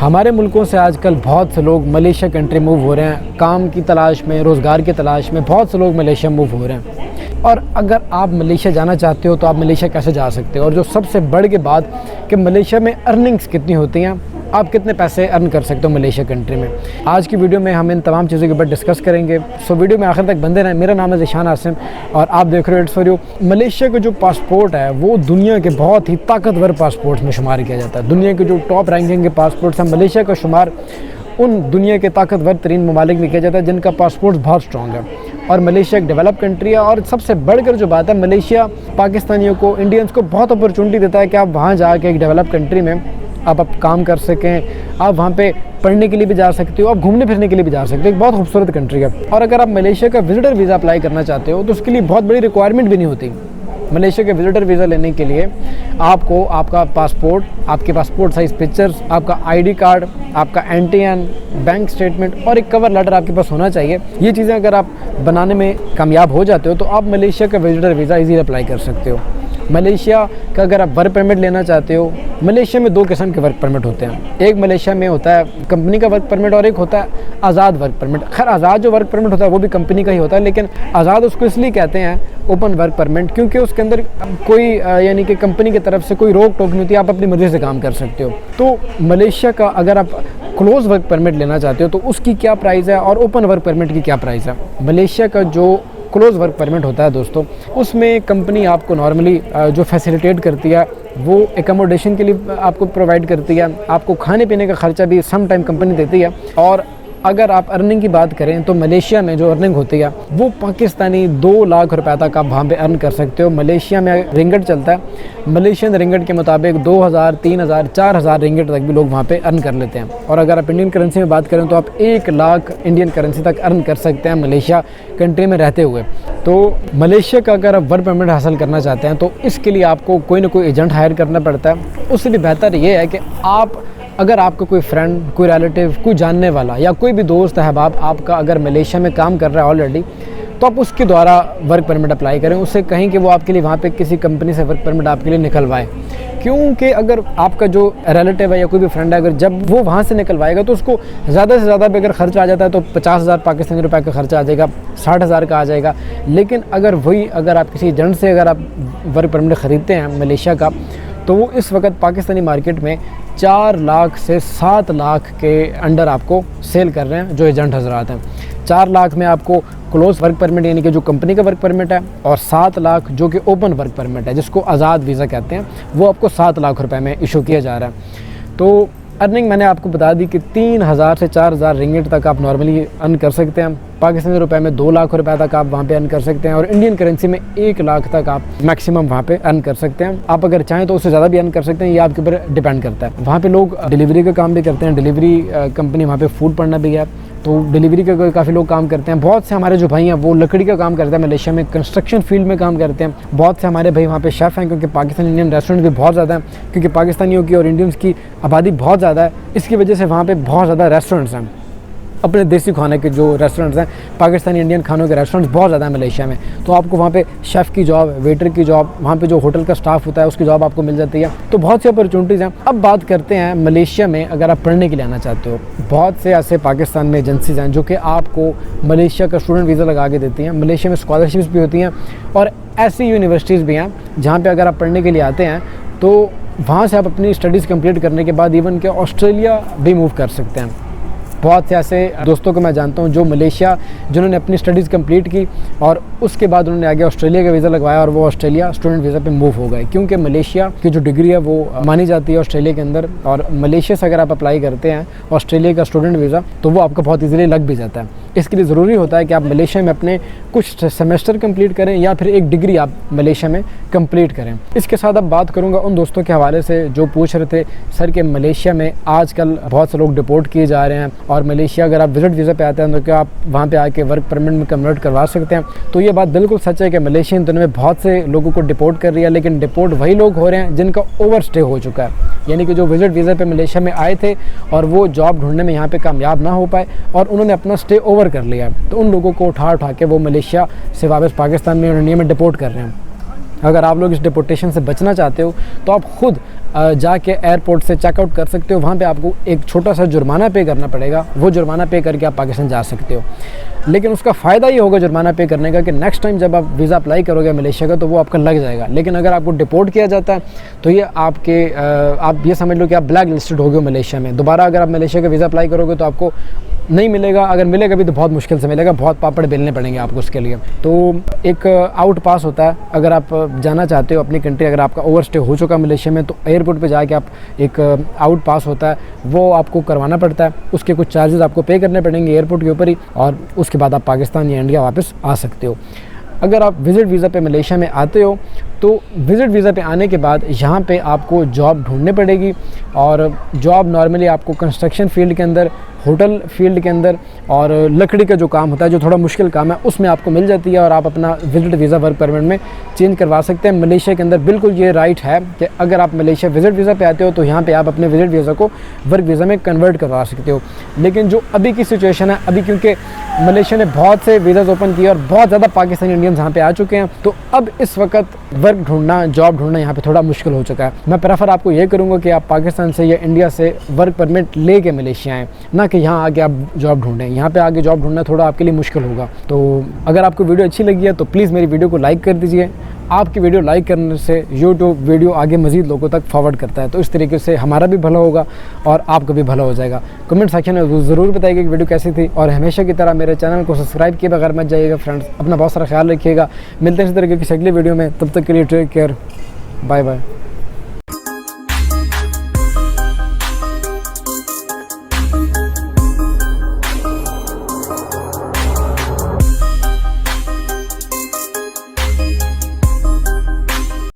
हमारे मुल्कों से आजकल बहुत से लोग मलेशिया कंट्री मूव हो रहे हैं, काम की तलाश में, रोज़गार की तलाश में बहुत से लोग मलेशिया मूव हो रहे हैं। और अगर आप मलेशिया जाना चाहते हो तो आप मलेशिया कैसे जा सकते हो, और जो सबसे बड़ के बात कि मलेशिया में अर्निंग्स कितनी होती हैं, आप कितने पैसे अर्न कर सकते हो मलेशिया कंट्री में। आज की वीडियो में हम इन तमाम चीज़ों के ऊपर डिस्कस करेंगे। सो वीडियो में आखिर तक बंदे रहें। मेरा नाम है ज़ीशान आसिम और आप देख रहे हो इट्स फॉर यू। मलेशिया का जो पासपोर्ट है वो दुनिया के बहुत ही ताकतवर पासपोर्ट्स में शुमार किया जाता है। दुनिया के जो टॉप रैंकिंग के पासपोर्ट्स हैं, मलेशिया का शुमार उन दुनिया के ताकतवर तरीन ममालिक में किया जाता है जिनका पासपोर्ट बहुत स्ट्रॉन्ग है। और मलेशिया एक डेवलप कंट्री है। और सबसे बढ़कर जो बात है, मलेशिया पाकिस्तानियों को, इंडियंस को बहुत अपॉर्चुनिटी देता है कि आप वहाँ जाके एक डेवलप कंट्री में आप काम कर सकें। आप वहाँ पे पढ़ने के लिए भी जा सकते हो, आप घूमने फिरने के लिए भी जा सकते हो। एक बहुत खूबसूरत कंट्री है। और अगर आप मलेशिया का विजिटर वीज़ा अप्लाई करना चाहते हो तो उसके लिए बहुत बड़ी रिक्वायरमेंट भी नहीं होती। मलेशिया के विजिटर वीज़ा लेने के लिए आपको आपका पासपोर्ट, आपके पासपोर्ट साइज़ पिक्चर्स, आपका आईडी कार्ड, आपका एनटीएन, बैंक स्टेटमेंट और एक कवर लेटर आपके पास होना चाहिए। ये चीज़ें अगर आप बनाने में कामयाब हो जाते हो तो आप मलेशिया का विजिटर वीज़ा ईज़िली अप्लाई कर सकते हो। मलेशिया का अगर आप वर्क परमिट लेना चाहते हो, मलेशिया में दो किस्म के वर्क परमिट होते हैं। एक मलेशिया में होता है कंपनी का वर्क परमिट और एक होता है आज़ाद वर्क परमिट। खैर आज़ाद जो वर्क परमिट होता है वो भी कंपनी का ही होता है, लेकिन आज़ाद उसको इसलिए कहते हैं ओपन वर्क परमिट क्योंकि उसके अंदर कोई यानी कि कंपनी की तरफ से कोई रोक टोक नहीं होती, आप अपनी मर्ज़ी से काम कर सकते हो। तो मलेशिया का अगर आप क्लोज वर्क परमिट लेना चाहते हो तो उसकी क्या प्राइस है और ओपन वर्क परमिट की क्या प्राइस है। मलेशिया का जो क्लोज वर्क परमिट होता है दोस्तों, उसमें कंपनी आपको नॉर्मली जो फैसिलिटेट करती है वो एकोमोडेशन के लिए आपको प्रोवाइड करती है, आपको खाने पीने का खर्चा भी सम टाइम कंपनी देती है। और अगर आप अर्निंग की बात करें तो मलेशिया में जो अर्निंग होती है वो पाकिस्तानी 2 लाख रुपए तक आप वहाँ पे अर्न कर सकते हो। मलेशिया में रिंगट चलता है, मलेशियन रिंगट के मुताबिक 2000, 3000, 4000 रिंगट तक भी लोग वहाँ पे अर्न कर लेते हैं। और अगर आप इंडियन करेंसी में बात करें तो आप 1 लाख इंडियन करेंसी तक अर्न कर सकते हैं मलेशिया कंट्री में रहते हुए। तो मलेशिया का अगर आप वर्क परमिट हासिल करना चाहते हैं तो इसके लिए आपको कोई ना कोई एजेंट हायर करना पड़ता है। उससे भी बेहतर ये है कि आप, अगर आपका कोई फ्रेंड, कोई रिलेटिव, कोई जानने वाला या कोई भी दोस्त अहबाब आपका अगर मलेशिया में काम कर रहा है ऑलरेडी, तो आप उसके द्वारा वर्क परमिट अप्लाई करें। उससे कहें कि वो आपके लिए वहाँ पे किसी कंपनी से वर्क परमिट आपके लिए निकलवाए। क्योंकि अगर आपका जो रिलेटिव है या कोई भी फ्रेंड है, अगर जब वो वहाँ से निकलवाएगा तो उसको ज़्यादा से ज़्यादा भी अगर खर्चा आ जाता है तो 50,000 पाकिस्तानी रुपए का खर्चा आ जाएगा, 60,000 का आ जाएगा। लेकिन अगर आप किसी एजेंट से अगर आप वर्क परमिट ख़रीदते हैं मलेशिया का, तो वो इस वक्त पाकिस्तानी मार्केट में 4 लाख से 7 लाख के अंडर आपको सेल कर रहे हैं जो एजेंट हजरात हैं। 4 लाख में आपको क्लोज वर्क परमिट यानी कि जो कंपनी का वर्क परमिट है, और 7 लाख जो कि ओपन वर्क परमिट है जिसको आज़ाद वीज़ा कहते हैं, वो आपको 7 लाख रुपए में इशू किया जा रहा है। तो अर्निंग मैंने आपको बता दी कि 3000 से 4000 रिंगिट तक आप नॉर्मली अर्न कर सकते हैं। पाकिस्तानी रुपए में 2 लाख रुपए तक आप वहाँ पे अर्न कर सकते हैं और इंडियन करेंसी में 1 लाख तक आप मैक्सिमम वहाँ पे अर्न कर सकते हैं। आप अगर चाहें तो उससे ज़्यादा भी अर्न कर सकते हैं, ये आपके ऊपर डिपेंड करता है। वहाँ पे लोग डिलीवरी का काम भी करते हैं, डिलीवरी कंपनी वहाँ पे फूड पड़ना भी है, तो डिलीवरी का काफ़ी लोग काम करते हैं। बहुत से हमारे जो भाई हैं वो लकड़ी का काम करते हैं, मलेशिया में कंस्ट्रक्शन फील्ड में काम करते हैं। बहुत से हमारे भाई वहाँ पे शेफ़ हैं, क्योंकि पाकिस्तानी इंडियन रेस्टोरेंट भी बहुत ज़्यादा हैं, क्योंकि पाकिस्तानियों की और इंडियंस की आबादी बहुत ज़्यादा है। इसकी वजह से वहाँ पे बहुत ज़्यादा रेस्टोरेंट्स हैं, अपने देसी खाने के जो रेस्टोरेंट्स हैं, पाकिस्तानी इंडियन खानों के रेस्टोरेंट्स बहुत ज़्यादा है मलेशिया में। तो आपको वहाँ पे शेफ़ की जॉब, वेटर की जॉब, वहाँ पे जो होटल का स्टाफ होता है उसकी जॉब आपको मिल जाती है। तो बहुत सी अपॉर्चुनिटीज़ हैं। अब बात करते हैं मलेशिया में अगर आप पढ़ने के लिए आना चाहते हो, बहुत से ऐसे पाकिस्तान में एजेंसीज़ हैं जो कि आपको मलेशिया का स्टूडेंट वीज़ा लगा के देती हैं। मलेशिया में स्कॉलरशिप्स भी होती हैं और ऐसी यूनिवर्सिटीज़ भी हैं जहाँ पर अगर आप पढ़ने के लिए आते हैं तो वहाँ से आप अपनी स्टडीज़ कंप्लीट करने के बाद इवन के ऑस्ट्रेलिया भी मूव कर सकते हैं। बहुत से ऐसे दोस्तों को मैं जानता हूँ जो मलेशिया, जिन्होंने अपनी स्टडीज़ कंप्लीट की और उसके बाद उन्होंने आगे ऑस्ट्रेलिया का वीज़ा लगवाया और वो ऑस्ट्रेलिया स्टूडेंट वीज़ा पे मूव हो गए, क्योंकि मलेशिया की जो डिग्री है वो मानी जाती है ऑस्ट्रेलिया के अंदर। और मलेशिया से अगर आप अप्लाई करते हैं ऑस्ट्रेलिया का स्टूडेंट वीज़ा तो वो आपका बहुत ईजीली लग भी जाता है। इसके लिए ज़रूरी होता है कि आप मलेशिया में अपने कुछ सेमेस्टर कंप्लीट करें या फिर एक डिग्री आप मलेशिया में कंप्लीट करें। इसके साथ अब बात करूँगा उन दोस्तों के हवाले से जो पूछ रहे थे सर कि मलेशिया में आजकल बहुत से लोग डिपोर्ट किए जा रहे हैं और मलेशिया अगर आप विजिट वीज़ा पे आते हैं तो क्या आप वहाँ पे आके वर्क परमिट में कन्वर्ट करवा सकते हैं। तो ये बात बिल्कुल सच है कि मलेशिया इन दिनों में बहुत से लोगों को डिपोर्ट कर रही है, लेकिन डिपोर्ट वही लोग हो रहे हैं जिनका ओवर स्टे हो चुका है, यानी कि जो विजिट वीज़ा पे मलेशिया में आए थे और वो जॉब ढूंढने में यहाँ पे कामयाब ना हो पाए और उन्होंने अपना स्टे ओवर कर लिया, तो उन लोगों को उठा के वो मलेशिया से वापस पाकिस्तान में और इंडिया में डिपोर्ट कर रहे हैं। अगर आप लोग इस डिपोर्टेशन से बचना चाहते हो तो आप खुद जाके एयरपोर्ट से चेकआउट कर सकते हो। वहाँ पे आपको एक छोटा सा जुर्माना पे करना पड़ेगा, वो जुर्माना पे करके आप पाकिस्तान जा सकते हो। लेकिन उसका फ़ायदा ये होगा जुर्माना पे करने का कि नेक्स्ट टाइम जब आप वीज़ा अप्लाई करोगे मलेशिया का तो वो आपका लग जाएगा। लेकिन अगर आपको डिपोर्ट किया जाता है तो ये आपके आप ये समझ लो कि आप ब्लैक लिस्टेड हो गए मलेशिया में। दोबारा अगर आप मलेशिया का वीज़ा अप्लाई करोगे तो आपको नहीं मिलेगा, अगर मिलेगा भी तो बहुत मुश्किल से मिलेगा, बहुत पापड़ बेलने पड़ेंगे आपको उसके लिए। तो एक आउट पास होता है, अगर आप जाना चाहते हो अपनी कंट्री, अगर आपका ओवर स्टे हो चुका मलेशिया में तो एयरपोर्ट पे जाके आप एक आउट पास होता है वो आपको करवाना पड़ता है। उसके कुछ चार्जेस आपको पे करने पड़ेंगे एयरपोर्ट के ऊपर ही, और उसके बाद आप पाकिस्तान या इंडिया वापस आ सकते हो। अगर आप विज़िट वीज़ा पे मलेशिया में आते हो तो विज़िट वीज़ा पे आने के बाद यहाँ पे आपको जॉब ढूंढनी पड़ेगी, और जॉब नॉर्मली आपको कंस्ट्रक्शन फील्ड के अंदर, होटल फील्ड के अंदर और लकड़ी का जो काम होता है जो थोड़ा मुश्किल काम है उसमें आपको मिल जाती है, और आप अपना विज़िट वीज़ा वर्क परमिट में चेंज करवा सकते हैं। मलेशिया के अंदर बिल्कुल ये राइट है कि अगर आप मलेशिया विज़िट वीज़ा पे आते हो तो यहाँ पे आप अपने विज़िट वीज़ा को वर्क वीज़ा में कन्वर्ट करवा सकते हो। लेकिन जो अभी की सिचुएशन है, अभी क्योंकि मलेशिया ने बहुत से वीज़ाज़ ओपन किए और बहुत ज़्यादा पाकिस्तानी इंडियंस यहाँ पे आ चुके हैं, तो अब इस वक्त वर्क ढूंढना, जॉब ढूंढना यहाँ पे थोड़ा मुश्किल हो चुका है। मैं प्रेफर आपको ये करूँगा कि आप पाकिस्तान से या इंडिया से वर्क परमिट ले के मलेशिया आएँ, ना कि यहाँ आके आप जॉब ढूंढें। यहाँ पे आके जॉब ढूंढना थोड़ा आपके लिए मुश्किल होगा। तो अगर आपको वीडियो अच्छी लगी है तो प्लीज़ मेरी वीडियो को लाइक कर दीजिए। आपकी वीडियो लाइक करने से यूट्यूब वीडियो आगे मज़ीद लोगों तक फॉरवर्ड करता है, तो इस तरीके से हमारा भी भला होगा और आपका भी भला हो जाएगा। कमेंट सेक्शन में ज़रूर बताइएगा कि वीडियो कैसी थी, और हमेशा की तरह मेरे चैनल को सब्सक्राइब किए बगैर मत जाइएगा फ्रेंड्स। अपना बहुत सारा ख्याल रखिएगा। मिलते हैं इस तरीके की अगली वीडियो में, तब तक के लिए टेक केयर, बाय बाय।